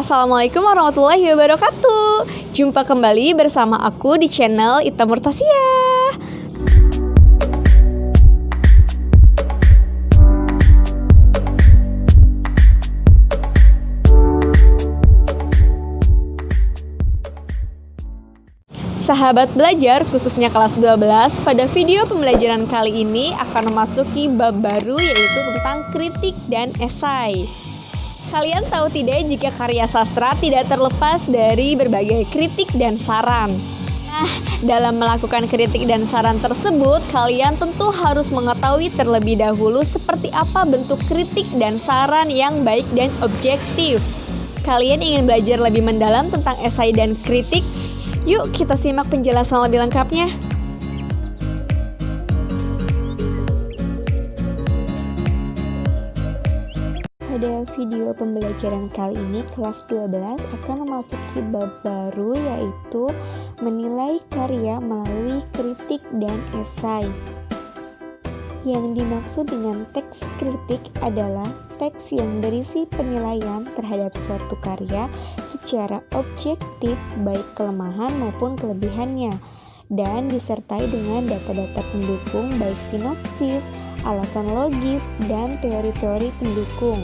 Assalamualaikum warahmatullahi wabarakatuh. Jumpa kembali bersama aku di channel Ita Murtasiyah. Sahabat belajar, khususnya kelas 12, pada video pembelajaran kali ini akan memasuki bab baru, yaitu tentang kritik dan esai. Kalian tahu tidak jika karya sastra tidak terlepas dari berbagai kritik dan saran. Nah, dalam melakukan kritik dan saran tersebut, kalian tentu harus mengetahui terlebih dahulu seperti apa bentuk kritik dan saran yang baik dan objektif. Kalian ingin belajar lebih mendalam tentang esai dan kritik? Yuk kita simak penjelasan lebih lengkapnya. Pada video pembelajaran kali ini, kelas 12 akan memasuki bab baru, yaitu menilai karya melalui kritik dan esai. Yang dimaksud dengan teks kritik adalah teks yang berisi penilaian terhadap suatu karya secara objektif, baik kelemahan maupun kelebihannya, dan disertai dengan data-data pendukung baik sinopsis, alasan logis, dan teori-teori pendukung.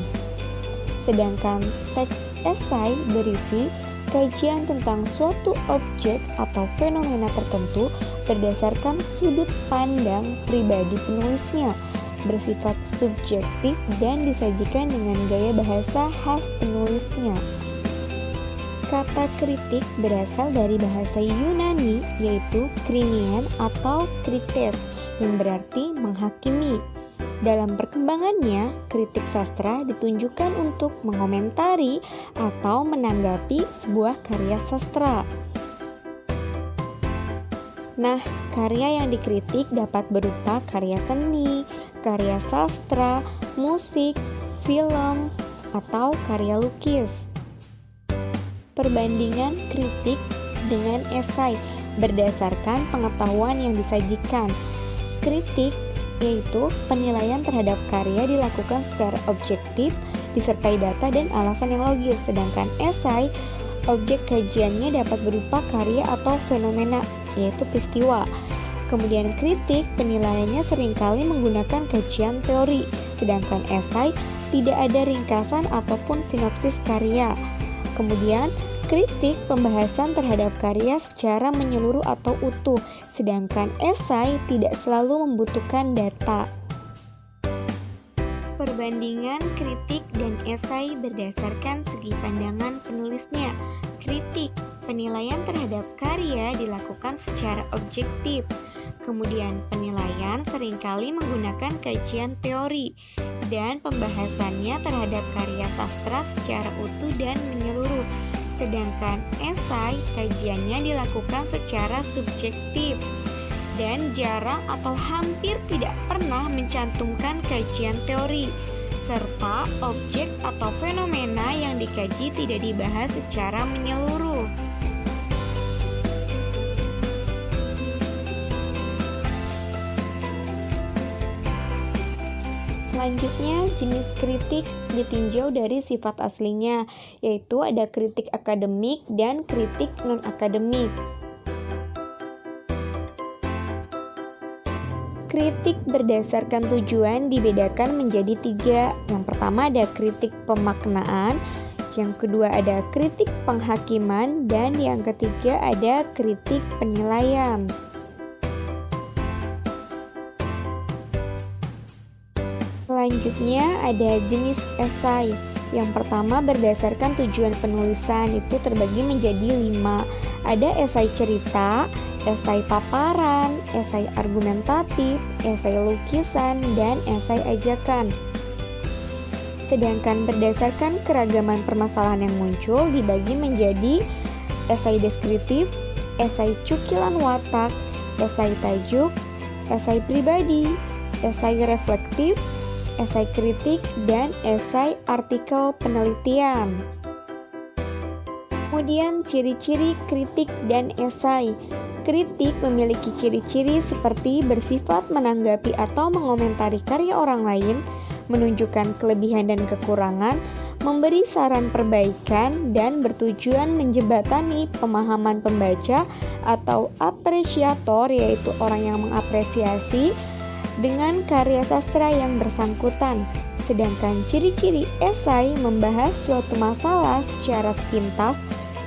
Sedangkan teks esai berisi kajian tentang suatu objek atau fenomena tertentu berdasarkan sudut pandang pribadi penulisnya, bersifat subjektif dan disajikan dengan gaya bahasa khas penulisnya. Kata kritik berasal dari bahasa Yunani, yaitu krinian atau krites, yang berarti menghakimi. Dalam perkembangannya, kritik sastra ditunjukkan untuk mengomentari atau menanggapi sebuah karya sastra. Nah, karya yang dikritik dapat berupa karya seni, karya sastra, musik, film, atau karya lukis. Perbandingan kritik dengan esai berdasarkan pengetahuan yang disajikan. Kritik yaitu penilaian terhadap karya dilakukan secara objektif, disertai data dan alasan yang logis. Sedangkan esai, objek kajiannya dapat berupa karya atau fenomena, yaitu peristiwa. Kemudian kritik, penilaiannya seringkali menggunakan kajian teori. Sedangkan esai, tidak ada ringkasan ataupun sinopsis karya. Kemudian kritik, pembahasan terhadap karya secara menyeluruh atau utuh, sedangkan esai tidak selalu membutuhkan data. Perbandingan kritik dan esai berdasarkan segi pandangan penulisnya. Kritik, penilaian terhadap karya dilakukan secara objektif. Kemudian penilaian seringkali menggunakan kajian teori, dan pembahasannya terhadap karya sastra secara utuh dan menyeluruh. Sedangkan esai, kajiannya dilakukan secara subjektif dan jarang atau hampir tidak pernah mencantumkan kajian teori, serta objek atau fenomena yang dikaji tidak dibahas secara menyeluruh. Selanjutnya, jenis kritik ditinjau dari sifat aslinya, yaitu ada kritik akademik dan kritik non-akademik. Kritik berdasarkan tujuan dibedakan menjadi 3. Yang pertama ada kritik pemaknaan, yang kedua ada kritik penghakiman, dan yang ketiga ada kritik penilaian. Selanjutnya ada jenis esai. Yang pertama berdasarkan tujuan penulisan, itu terbagi menjadi 5. Ada esai cerita, esai paparan, esai argumentatif, esai lukisan, dan esai ajakan. Sedangkan berdasarkan keragaman permasalahan yang muncul dibagi menjadi esai deskriptif, esai cukilan watak, esai tajuk, esai pribadi, esai reflektif, esai kritik, dan esai artikel penelitian. Kemudian ciri-ciri kritik dan esai. Kritik memiliki ciri-ciri seperti bersifat menanggapi atau mengomentari karya orang lain, menunjukkan kelebihan dan kekurangan, memberi saran perbaikan, dan bertujuan menjembatani pemahaman pembaca atau apresiator, yaitu orang yang mengapresiasi, dengan karya sastra yang bersangkutan. Sedangkan ciri-ciri esai membahas suatu masalah secara sepintas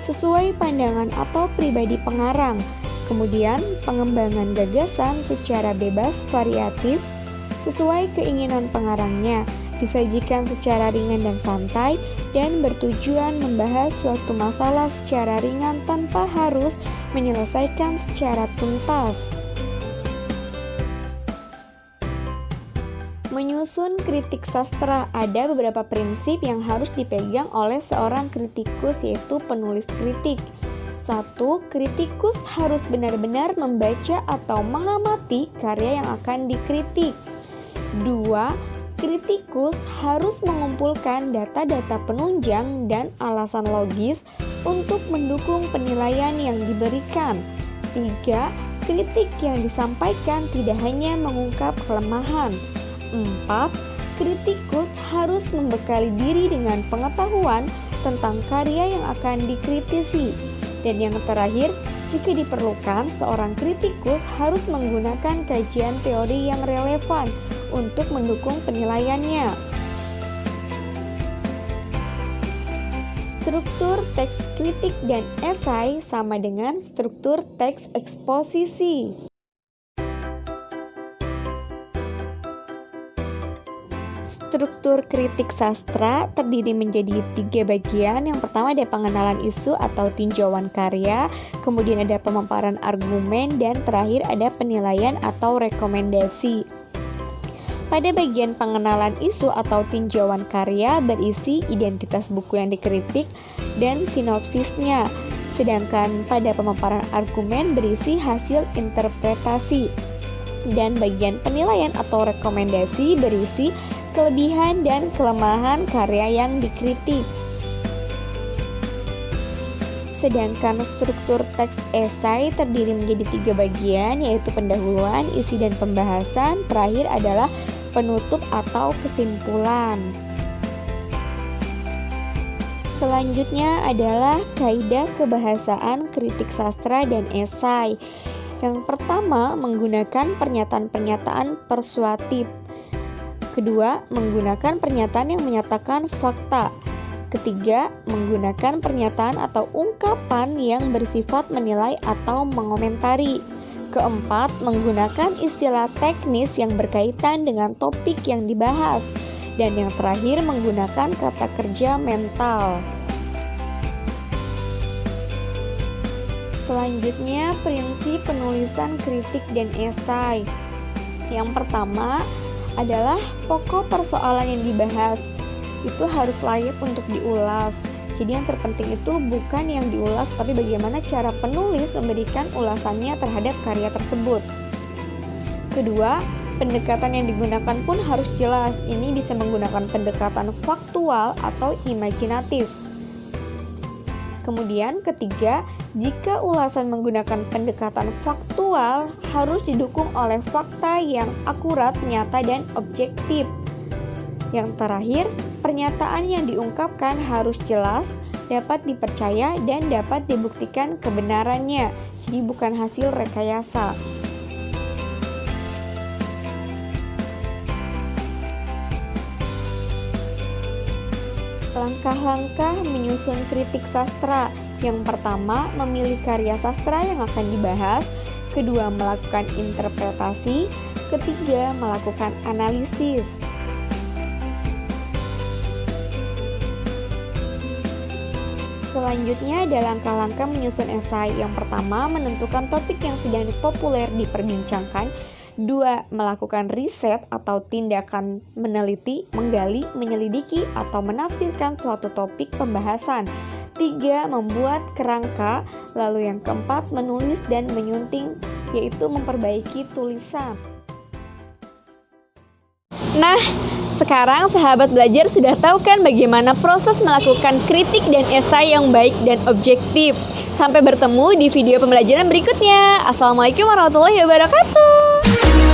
sesuai pandangan atau pribadi pengarang. Kemudian pengembangan gagasan secara bebas variatif sesuai keinginan pengarangnya, disajikan secara ringan dan santai, dan bertujuan membahas suatu masalah secara ringan tanpa harus menyelesaikan secara tuntas. Menyusun kritik sastra, ada beberapa prinsip yang harus dipegang oleh seorang kritikus, yaitu penulis kritik. 1. Kritikus harus benar-benar membaca atau mengamati karya yang akan dikritik. 2. Kritikus harus mengumpulkan data-data penunjang dan alasan logis untuk mendukung penilaian yang diberikan. 3. Kritik yang disampaikan tidak hanya mengungkap kelemahan. 4. Kritikus harus membekali diri dengan pengetahuan tentang karya yang akan dikritisi. Dan yang terakhir, jika diperlukan, seorang kritikus harus menggunakan kajian teori yang relevan untuk mendukung penilaiannya. Struktur teks kritik dan esai sama dengan struktur teks eksposisi. Struktur kritik sastra terdiri menjadi 3 bagian. Yang pertama ada pengenalan isu atau tinjauan karya, kemudian ada pemaparan argumen, dan terakhir ada penilaian atau rekomendasi. Pada bagian pengenalan isu atau tinjauan karya berisi identitas buku yang dikritik dan sinopsisnya. Sedangkan pada pemaparan argumen berisi hasil interpretasi. Dan bagian penilaian atau rekomendasi berisi kelebihan dan kelemahan karya yang dikritik. Sedangkan struktur teks esai terdiri menjadi 3 bagian, yaitu pendahuluan, isi dan pembahasan. Terakhir adalah penutup atau kesimpulan. Selanjutnya adalah kaidah kebahasaan kritik sastra dan esai. Yang pertama, menggunakan pernyataan-pernyataan persuatif. Kedua, menggunakan pernyataan yang menyatakan fakta. Ketiga, menggunakan pernyataan atau ungkapan yang bersifat menilai atau mengomentari. Keempat, menggunakan istilah teknis yang berkaitan dengan topik yang dibahas. Dan yang terakhir, menggunakan kata kerja mental. Selanjutnya, prinsip penulisan kritik dan esai. Yang pertama adalah pokok persoalan yang dibahas itu harus layak untuk diulas. Jadi yang terpenting itu bukan yang diulas, tapi bagaimana cara penulis memberikan ulasannya terhadap karya tersebut. Kedua, pendekatan yang digunakan pun harus jelas. Ini bisa menggunakan pendekatan faktual atau imajinatif. Kemudian ketiga, jika ulasan menggunakan pendekatan faktual harus didukung oleh fakta yang akurat, nyata, dan objektif. Yang terakhir, pernyataan yang diungkapkan harus jelas, dapat dipercaya, dan dapat dibuktikan kebenarannya. Jadi bukan hasil rekayasa. Langkah-langkah menyusun kritik sastra. Yang pertama, memilih karya sastra yang akan dibahas. Kedua, melakukan interpretasi. Ketiga, melakukan analisis. Selanjutnya ada langkah-langkah menyusun esai. Yang pertama, menentukan topik yang sedang populer diperbincangkan. 2. Melakukan riset atau tindakan meneliti, menggali, menyelidiki, atau menafsirkan suatu topik pembahasan. 3. Membuat kerangka. Lalu yang keempat, menulis dan menyunting, yaitu memperbaiki tulisan. Nah, sekarang sahabat belajar sudah tahu kan bagaimana proses melakukan kritik dan esai yang baik dan objektif. Sampai bertemu di video pembelajaran berikutnya. Assalamualaikum warahmatullahi wabarakatuh.